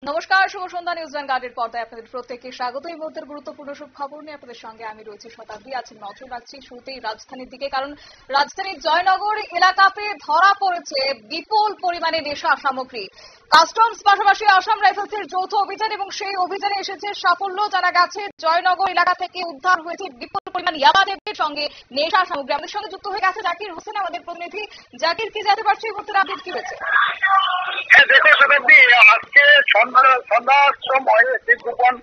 নমস্কার, শুভ সন্ধ্যা। নিউজ ভ্যানগার্ডের পর্দায় আপনাদের প্রত্যেককে স্বাগত। এই মুহূর্তের গুরুত্বপূর্ণ সব খবর নিয়ে আপনাদের সঙ্গে আমি রয়েছি শতাব্দী। আছি নজর রাখছি শুরুতেই রাজধানীর দিকে, কারণ রাজধানীর জয়নগর এলাকাতে ধরা পড়েছে বিপুল পরিমাণে নেশা সামগ্রী। কাস্টমস পাশাপাশি আসাম রাইফেলসের যৌথ অভিযান এবং সেই অভিযানে এসেছে সাফল্য। জানা গেছে জয়নগর এলাকা থেকে উদ্ধার হয়েছে বিপুল পরিমাণ ইয়াবাদের সঙ্গে নেশা সামগ্রী। আমাদের সঙ্গে যুক্ত হয়ে গেছে জাকির হোসেন, আমাদের প্রতিনিধি। জাকির, কি জানতে পারছি এই মুহূর্তের আপডেট কি হয়েছে? আজকে সন্ধ্যার সময় গোপন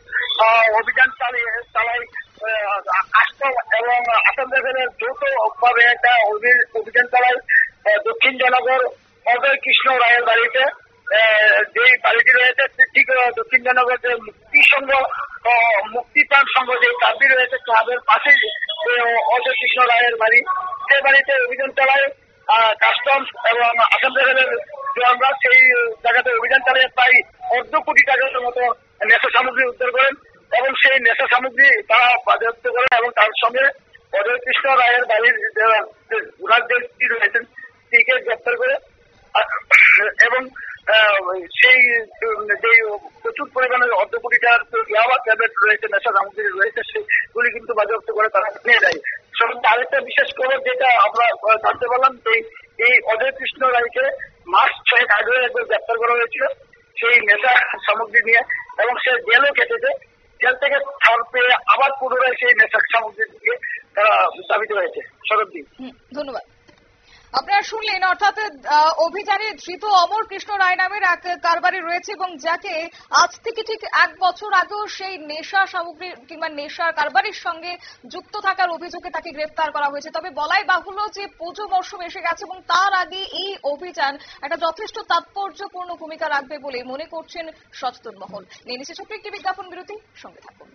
অভিযান চালাই কাস্টম এবং আসাম রাইফেলের যৌথভাবে একটা অভিযান চালায় দক্ষিণ জয়নগর অজয় কৃষ্ণ রায়ের বাড়িতে। যে বাড়িটি রয়েছে ঠিক দক্ষিণ জয়নগর যে মুক্তিপ্রাণ সংঘ যে ক্লাবটি রয়েছে, ক্লাবের পাশেই অজয় কৃষ্ণ রায়ের বাড়ি। সেই বাড়িতে অভিযান চালায় কাস্টমস এবং আসাম রাইফেলের জওয়ানরা। সেই জায়গাতে অভিযান চালিয়ে প্রায় 1.5 কোটি টাকার মতো নেশা সামগ্রী উদ্ধার করেন এবং সেই নেশা সামগ্রী তারা বাজেয়াপ্ত করেন এবং তার সঙ্গে অজয় কৃষ্ণ রায়ের বাড়ির যে রয়েছেন সেইকে গ্রেপ্তার করে এবং সেই যে প্রচুর পরিমাণে 1.5 কোটি টাকার ইয়াবা ট্যাবলেট রয়েছে, নেশা সামগ্রী রয়েছে, সেগুলি কিন্তু বাজেয়াপ্ত করে তারা নিয়ে যায়। আরেকটা বিশেষ খবর যেটা আমরা জানতে পারলাম, এই অজয় কৃষ্ণ রায়কে মাস 6 আগে একবার গ্রেপ্তার করা হয়েছিল সেই নেশা সামগ্রী নিয়ে এবং সে জেলও কেটেছে। জেল থেকে ছাড় পেয়ে আবার পুনরায় সেই নেশা সামগ্রী দিয়ে তারা দাবিত হয়েছে। শরদ্দী, ধন্যবাদ। আপনারা শুনলেন, অর্থাৎ অভিযানে ধৃত অমর কৃষ্ণ রায় নামের এক কারবারি রয়েছে এবং যাকে আজ থেকে ঠিক 1 বছর আগেও সেই নেশা সামগ্রী কিংবা নেশার কারবারির সঙ্গে যুক্ত থাকার অভিযোগে তাকে গ্রেফতার করা হয়েছে। তবে বলাই বাহুল্য যে পুজো মরশুম এসে গেছে এবং তার আগে এই অভিযান একটা যথেষ্ট তাৎপর্যপূর্ণ ভূমিকা রাখবে বলে মনে করছেন সচেতন মহল। নিয়ে নিচ্ছে ছোট্ট একটি বিজ্ঞাপন বিরতি, সঙ্গে থাকুন।